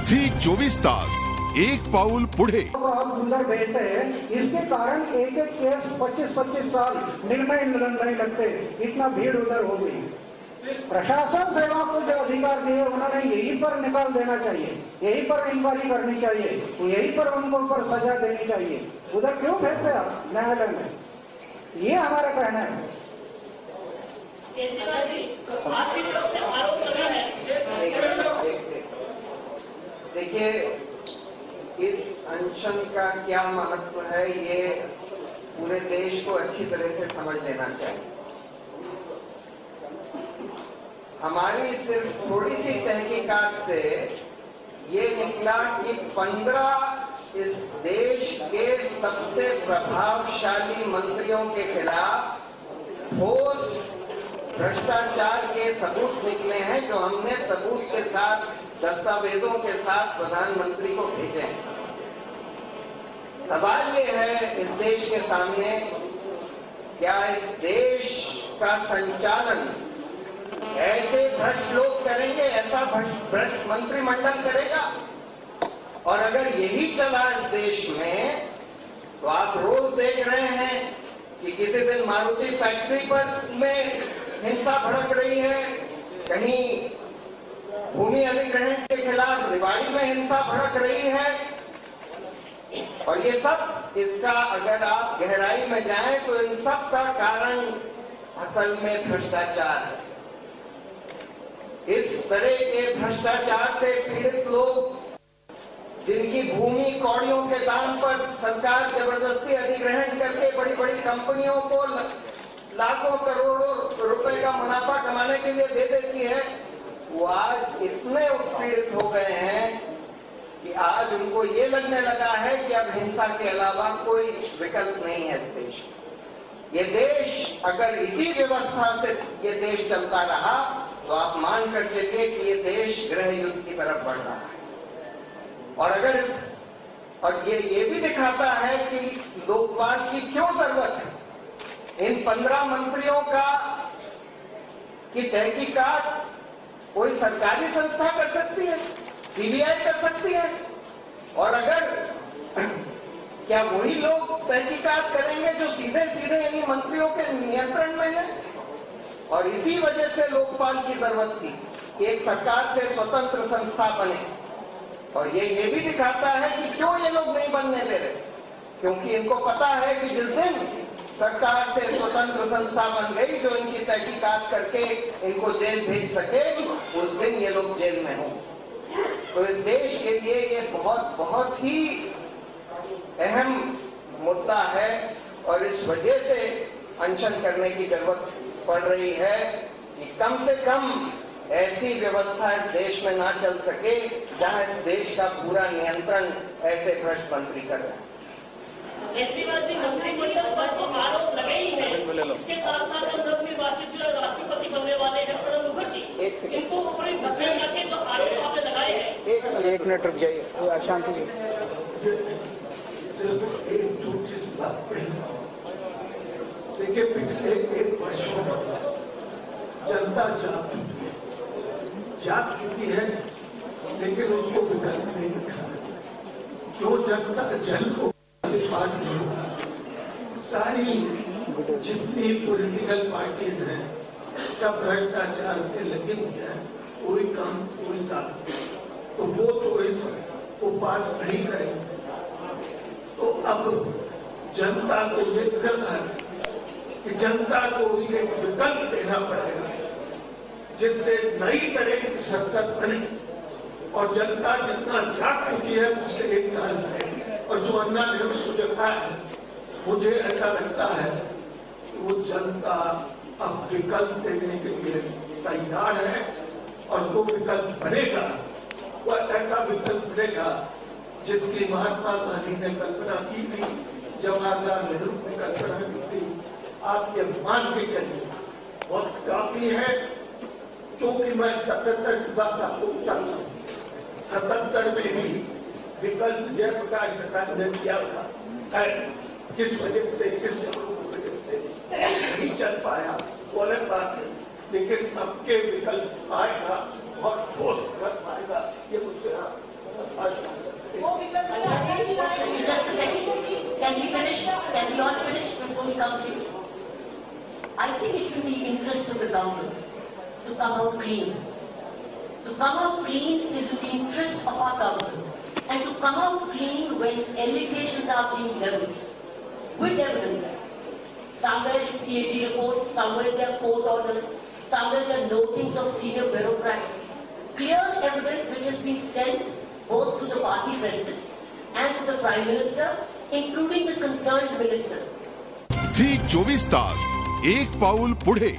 झी 24 तास एक पाऊल पुढे। बहुत सुंदर भेजते हैं, इसके कारण एक एक केस 25-25 साल निर्णय नहीं लगते, इतना भीड़ उधर हो गई। प्रशासन सेवा को जो अधिकार दिए उन्होंने यही पर निकाल देना चाहिए, यही पर इंक्वायरी करनी चाहिए, यही पर उनको ऊपर सजा देनी चाहिए। उधर क्यों भेजते आप न्यायालय में? ये हमारा कहना है। देखिए, इस अनशन का क्या महत्व है ये पूरे देश को अच्छी तरह से समझ लेना चाहिए। हमारी सिर्फ थोड़ी सी तहकीकात से ये निकला कि 15 इस देश के सबसे प्रभावशाली मंत्रियों के खिलाफ ठोस भ्रष्टाचार के सबूत निकले हैं, जो हमने सबूत के साथ, दस्तावेजों के साथ प्रधानमंत्री को भेजे हैं। सवाल ये है इस देश के सामने, क्या इस देश का संचालन ऐसे भ्रष्ट लोग करेंगे, ऐसा भ्रष्ट मंत्रिमंडल करेगा? और अगर यही चला इस देश में, तो आप रोज देख रहे हैं कि किसी दिन मारुति फैक्ट्री पर में हिंसा भड़क रही है, कहीं भूमि अधिग्रहण के खिलाफ रेवाड़ी में हिंसा भड़क रही है, और ये सब, इसका अगर आप गहराई में जाएं तो इन सब का कारण असल में भ्रष्टाचार है। इस तरह के भ्रष्टाचार से पीड़ित लोग, जिनकी भूमि कौड़ियों के दाम पर सरकार जबरदस्ती अधिग्रहण करके बड़ी बड़ी कंपनियों को लाखों करोड़ों रुपए का मुनाफा कमाने के लिए दे देती है, वो आज इतने उत्पीड़ित हो गए हैं कि आज उनको ये लगने लगा है कि अब हिंसा के अलावा कोई विकल्प नहीं है इस देश। ये देश, अगर इसी व्यवस्था से ये देश चलता रहा, तो आप मान कर चलिए कि ये देश गृह युद्ध की तरफ बढ़ रहा है। और ये भी दिखाता है कि लोकपाल की क्यों जरूरत है। इन 15 मंत्रियों की तहकीकात कोई सरकारी संस्था कर सकती है, सीबीआई कर सकती है, और अगर क्या वही लोग तहकीकात करेंगे जो सीधे सीधे इन्हीं मंत्रियों के नियंत्रण में है? और इसी वजह से लोकपाल की जरूरत थी कि एक सरकार से स्वतंत्र संस्था बने। और ये भी दिखाता है कि क्यों ये लोग नहीं बनने दे रहे, क्योंकि इनको पता है कि जिस दिन सरकार से स्वतंत्र संस्था बन गई जो इनकी तहकीकात करके इनको जेल भेज सके, उस दिन ये लोग जेल में हों। तो इस देश के लिए ये बहुत बहुत ही अहम मुद्दा है, और इस वजह से अनशन करने की जरूरत पड़ रही है कि कम से कम ऐसी व्यवस्था इस देश में ना चल सके जहां इस देश का पूरा नियंत्रण ऐसे भ्रष्ट मंत्री कर रहे हैं। मंत्रिमंडल पर तो आरोप लगे ही है, इसके साथ साथ नवनिर्वाचित जो राष्ट्रपति बनने वाले हैं प्रणब मुखर्जी, इनको ऊपरी भ्रष्टाचार करके जो आरोप आपने लगाए हैं। एक मिनट रुक जाइए, शांति जी। देखिए, पिछले 1 वर्षों में जनता जाग चुकी है, लेकिन उसको विकल्प नहीं दिखा। जो जनता जल को पास नहीं होगा, सारी जितनी पॉलिटिकल पार्टीज हैं सब भ्रष्टाचार में लगे हुए हैं, कोई काम कोई साथ, तो वो तो इसको पास नहीं करेंगे। तो अब जनता को ये करना है कि जनता को उसे एक विकल्प देना पड़ेगा जिससे नई तरह की संसद बने, और जनता जितना जाग चुकी है उससे 1 साल है। और जो अन्ना ने उसको देखा है, मुझे ऐसा लगता है कि वो जनता अब विकल्प देने के लिए तैयार है, और वो विकल्प बनेगा, वह ऐसा विकल्प बनेगा जिसकी महात्मा गांधी ने कल्पना की थी, जवाहरलाल नेहरू ने कल्पना की थी। आप ये मान के चलिए, वक्त काफी है, क्योंकि मैं 77 की बात आपको बताता हूं। 77 में भी विकल्प जयप्रकाश नारायण ने किया था, किस वजह से, किस वजह से नहीं चल पाया, वो अलग बात है, लेकिन सबके विकल्प आएगा और ठोस कर पाएगा, ये मुझसे आप Can we finish? Can we all finish before we come to you? I think it's in the interest of the government to come out clean. To come out clean is in the interest of our government. And to come out clean when allegations are being leveled with evidence. Somewhere it's CAG reports, somewhere there are court orders, somewhere there are notings of senior bureaucrats. Clear evidence which has been sent both to the party president and to the Prime Minister, including the concerned minister. झी 24 तास एक पाऊल पुढे.